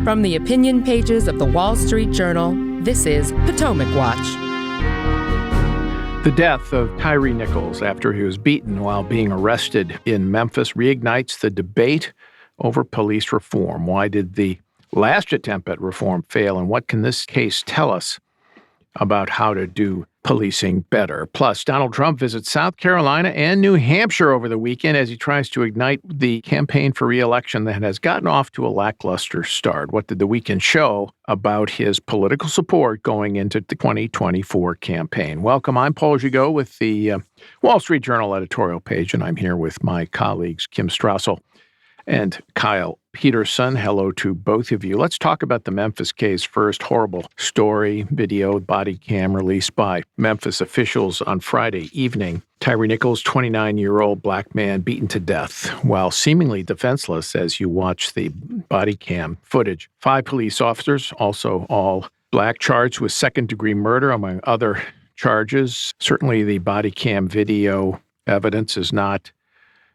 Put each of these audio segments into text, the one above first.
From the opinion pages of the Wall Street Journal, this is Potomac Watch. The death of Tyre Nichols after he was beaten while being arrested in Memphis reignites the debate over police reform. Why did the last attempt at reform fail, and what can this case tell us about how to do policing better? Plus, Donald Trump visits South Carolina and New Hampshire over the weekend as he tries to ignite the campaign for re-election that has gotten off to a lackluster start. What did the weekend show about his political support going into the 2024 campaign? Welcome. I'm Paul Gigot with the Wall Street Journal editorial page, and I'm here with my colleagues Kim Strassel and Kyle Peterson. Hello to both of you. Let's talk about the Memphis case first. Horrible story, video, body cam released by Memphis officials on Friday evening. Tyre Nichols, 29-year-old black man, beaten to death while seemingly defenseless as you watch the body cam footage. 5 police officers, also all black, charged with second-degree murder, among other charges. Certainly the body cam video evidence is not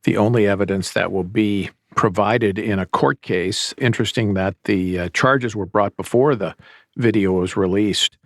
the only evidence that will be provided in a court case. Interesting that the charges were brought before the video was released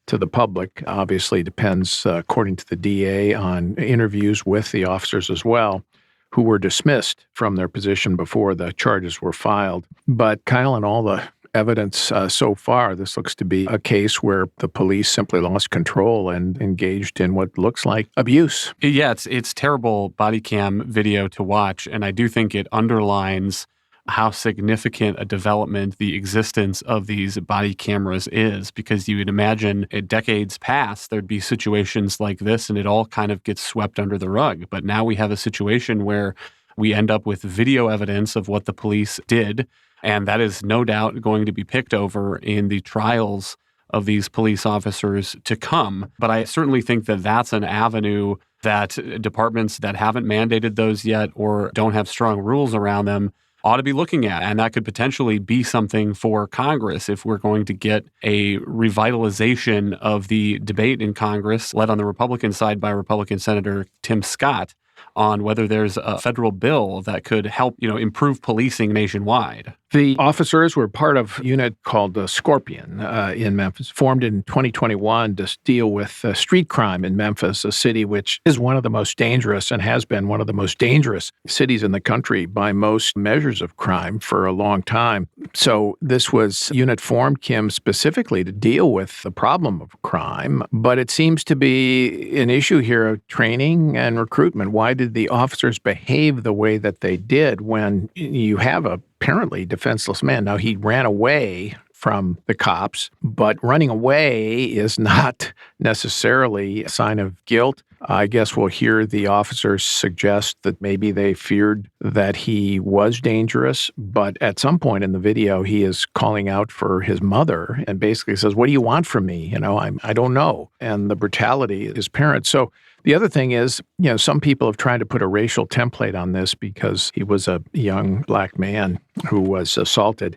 to the public. Obviously depends, according to the DA, on interviews with the officers as well, who were dismissed from their position before the charges were filed. But Kyle, and all the evidence so far, this looks to be a case where the police simply lost control and engaged in what looks like abuse. Yeah, it's terrible body cam video to watch, and I do think it underlines how significant a development the existence of these body cameras is, because you would imagine in decades past there'd be situations like this and it all kind of gets swept under the rug. But now we have a situation where we end up with video evidence of what the police did, and that is no doubt going to be picked over in the trials of these police officers to come. But I certainly think that that's an avenue that departments that haven't mandated those yet or don't have strong rules around them ought to be looking at. And that could potentially be something for Congress if we're going to get a revitalization of the debate in Congress, led on the Republican side by Republican Senator Tim Scott, on whether there's a federal bill that could help, improve policing nationwide. The officers were part of a unit called Scorpion in Memphis, formed in 2021 to deal with street crime in Memphis, a city which is one of the most dangerous and has been one of the most dangerous cities in the country by most measures of crime for a long time. So this was a unit formed, Kim, specifically to deal with the problem of crime. But it seems to be an issue here of training and recruitment. Why did the officers behave the way that they did when you have a apparently defenseless man? Now, he ran away from the cops, but running away is not necessarily a sign of guilt. I guess we'll hear the officers suggest that maybe they feared that he was dangerous, but at some point in the video, he is calling out for his mother and basically says, "What do you want from me? I don't know." And the brutality of his parents. So the other thing is, some people have tried to put a racial template on this because he was a young black man who was assaulted.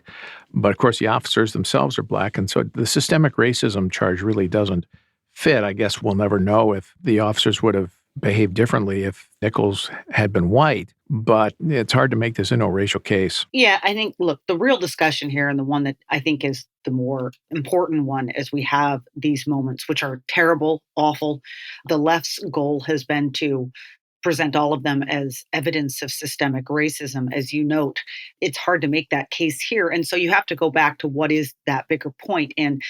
But of course, the officers themselves are black. And so the systemic racism charge really doesn't fit. I guess we'll never know if the officers would have behaved differently if Nichols had been white. But it's hard to make this into a racial case. Yeah, I think, look, the real discussion here, and the one that I think is the more important one as we have these moments, which are terrible, awful. The left's goal has been to present all of them as evidence of systemic racism. As you note, it's hard to make that case here. And so you have to go back to what is that bigger point. And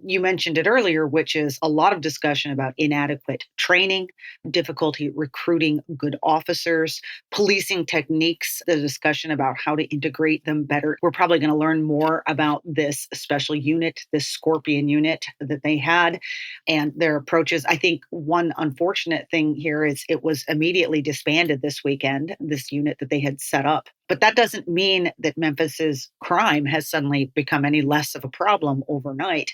you mentioned it earlier, which is a lot of discussion about inadequate training, difficulty recruiting good officers, policing techniques, the discussion about how to integrate them better. We're probably going to learn more about this special unit, this Scorpion unit that they had and their approaches. I think one unfortunate thing here is it was immediately disbanded this weekend, this unit that they had set up. But that doesn't mean that Memphis's crime has suddenly become any less of a problem overnight.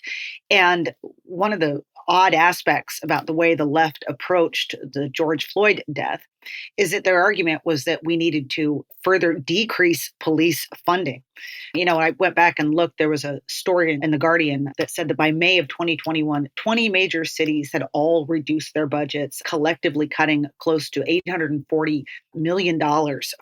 And one of the odd aspects about the way the left approached the George Floyd death is that their argument was that we needed to further decrease police funding. I went back and looked. There was a story in The Guardian that said that by May of 2021, 20 major cities had all reduced their budgets, collectively cutting close to $840 million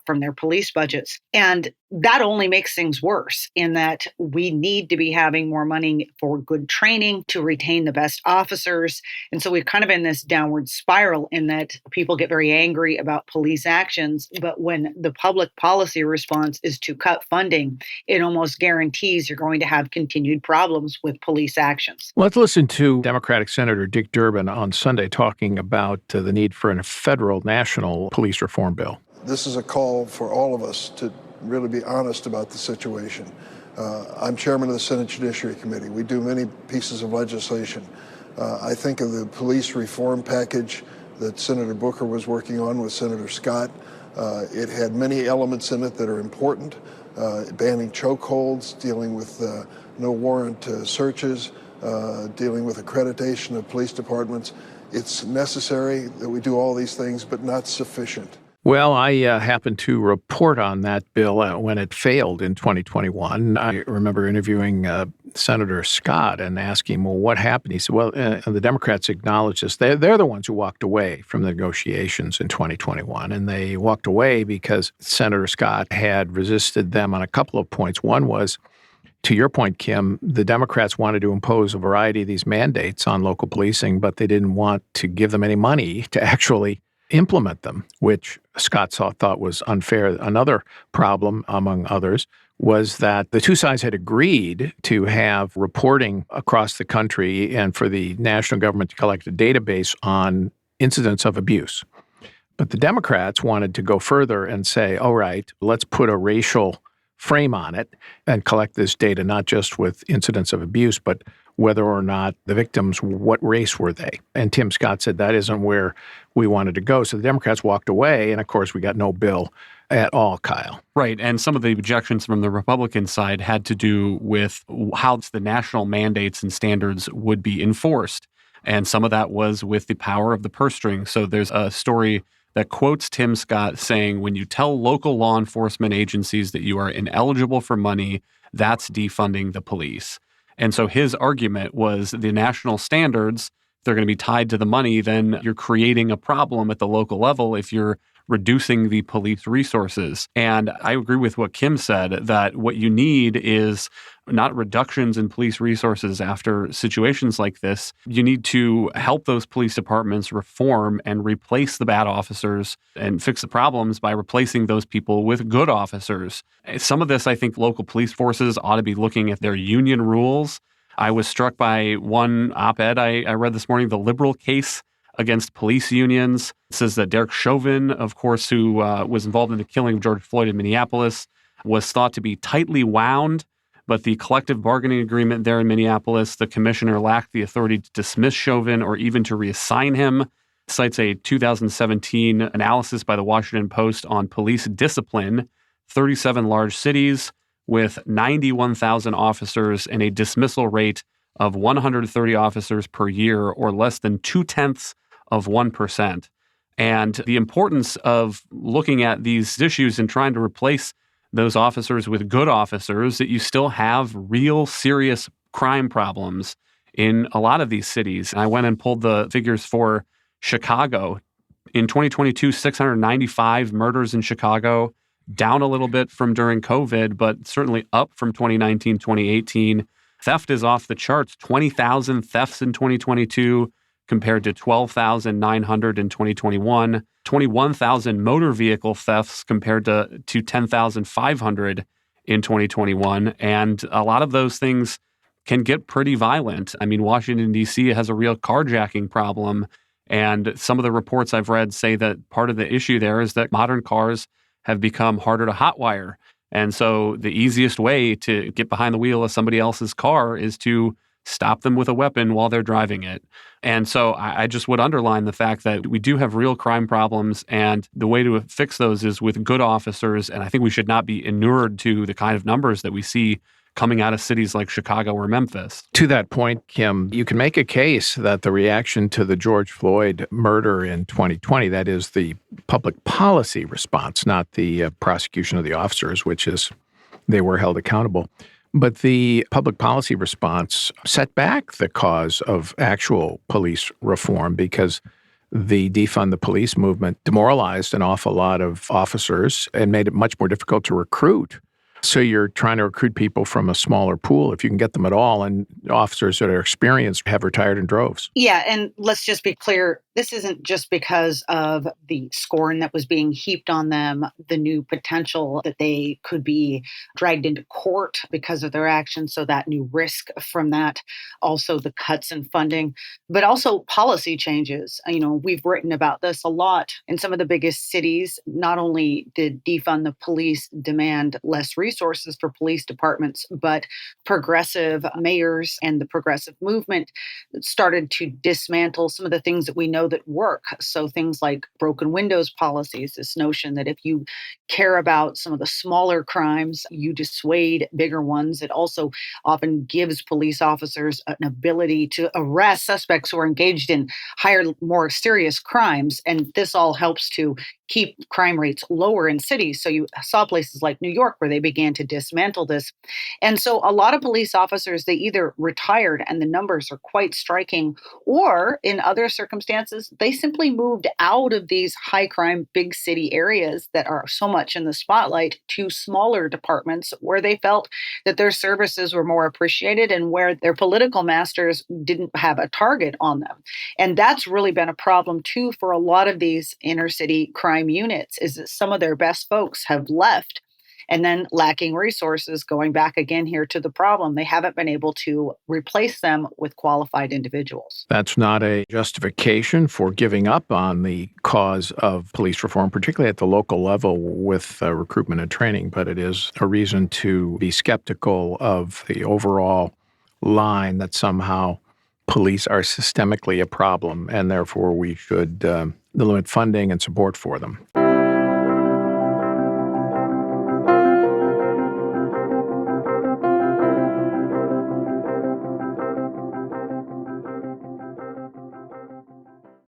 from their police budgets. And that only makes things worse in that we need to be having more money for good training to retain the best officers. And so we're kind of in this downward spiral in that people get very angry about police actions. But when the public policy response is to cut funding, it almost guarantees you're going to have continued problems with police actions. Let's listen to Democratic Senator Dick Durbin on Sunday talking about the need for a federal national police reform bill. This is a call for all of us to really be honest about the situation. I'm chairman of the Senate Judiciary Committee. We do many pieces of legislation. I think of the police reform package that Senator Booker was working on with Senator Scott. It had many elements in it that are important. Banning chokeholds, dealing with no warrant searches, dealing with accreditation of police departments. It's necessary that we do all these things, but not sufficient. Well, I happened to report on that bill when it failed in 2021. I remember interviewing Senator Scott and asking him, well, what happened? He said, well, the Democrats acknowledged this. They're the ones who walked away from the negotiations in 2021. And they walked away because Senator Scott had resisted them on a couple of points. One was, to your point, Kim, the Democrats wanted to impose a variety of these mandates on local policing, but they didn't want to give them any money to actually implement them, which Scott thought was unfair. Another problem, among others, was that the two sides had agreed to have reporting across the country and for the national government to collect a database on incidents of abuse. But the Democrats wanted to go further and say, all right, let's put a racial frame on it and collect this data, not just with incidents of abuse, but whether or not the victims, what race were they? And Tim Scott said that isn't where we wanted to go. So the Democrats walked away, and of course we got no bill at all, Kyle. Right, and some of the objections from the Republican side had to do with how the national mandates and standards would be enforced. And some of that was with the power of the purse string. So there's a story that quotes Tim Scott saying, when you tell local law enforcement agencies that you are ineligible for money, that's defunding the police. And so his argument was the national standards, if they're going to be tied to the money, then you're creating a problem at the local level if you're reducing the police resources. And I agree with what Kim said, that what you need is not reductions in police resources after situations like this. You need to help those police departments reform and replace the bad officers and fix the problems by replacing those people with good officers. Some of this, I think local police forces ought to be looking at their union rules. I was struck by one op-ed I read this morning, the liberal case against police unions. It says that Derek Chauvin, of course, who was involved in the killing of George Floyd in Minneapolis, was thought to be tightly wound, but the collective bargaining agreement there in Minneapolis, the commissioner lacked the authority to dismiss Chauvin or even to reassign him. Cites a 2017 analysis by the Washington Post on police discipline, 37 large cities with 91,000 officers and a dismissal rate of 130 officers per year, or less than 0.2%. And the importance of looking at these issues and trying to replace those officers with good officers, that you still have real serious crime problems in a lot of these cities. And I went and pulled the figures for Chicago. In 2022, 695 murders in Chicago, down a little bit from during COVID, but certainly up from 2019, 2018. Theft is off the charts, 20,000 thefts in 2022 compared to 12,900 in 2021, 21,000 motor vehicle thefts compared to 10,500 in 2021. And a lot of those things can get pretty violent. I mean, Washington, D.C. has a real carjacking problem. And some of the reports I've read say that part of the issue there is that modern cars have become harder to hotwire. And so the easiest way to get behind the wheel of somebody else's car is to stop them with a weapon while they're driving it. And so I just would underline the fact that we do have real crime problems, and the way to fix those is with good officers. And I think we should not be inured to the kind of numbers that we see coming out of cities like Chicago or Memphis. To that point, Kim, you can make a case that the reaction to the George Floyd murder in 2020, that is the public policy response, not the prosecution of the officers, which is they were held accountable. But the public policy response set back the cause of actual police reform because the defund the police movement demoralized an awful lot of officers and made it much more difficult to recruit. So you're trying to recruit people from a smaller pool, if you can get them at all, and officers that are experienced have retired in droves. Yeah, and let's just be clear, this isn't just because of the scorn that was being heaped on them, the new potential that they could be dragged into court because of their actions, so that new risk from that, also the cuts in funding, but also policy changes. We've written about this a lot. In some of the biggest cities, not only did defund the police demand less resources for police departments, but progressive mayors and the progressive movement started to dismantle some of the things that we know that work. So things like broken windows policies, this notion that if you care about some of the smaller crimes, you dissuade bigger ones. It also often gives police officers an ability to arrest suspects who are engaged in higher, more serious crimes. And this all helps to keep crime rates lower in cities. So you saw places like New York where they began to dismantle this. And so a lot of police officers, they either retired, and the numbers are quite striking, or in other circumstances, they simply moved out of these high crime, big city areas that are so much in the spotlight to smaller departments where they felt that their services were more appreciated and where their political masters didn't have a target on them. And that's really been a problem too for a lot of these inner city crime units, is that some of their best folks have left. And then lacking resources, going back again here to the problem, they haven't been able to replace them with qualified individuals. That's not a justification for giving up on the cause of police reform, particularly at the local level with recruitment and training, but it is a reason to be skeptical of the overall line that somehow police are systemically a problem and therefore we should limit funding and support for them.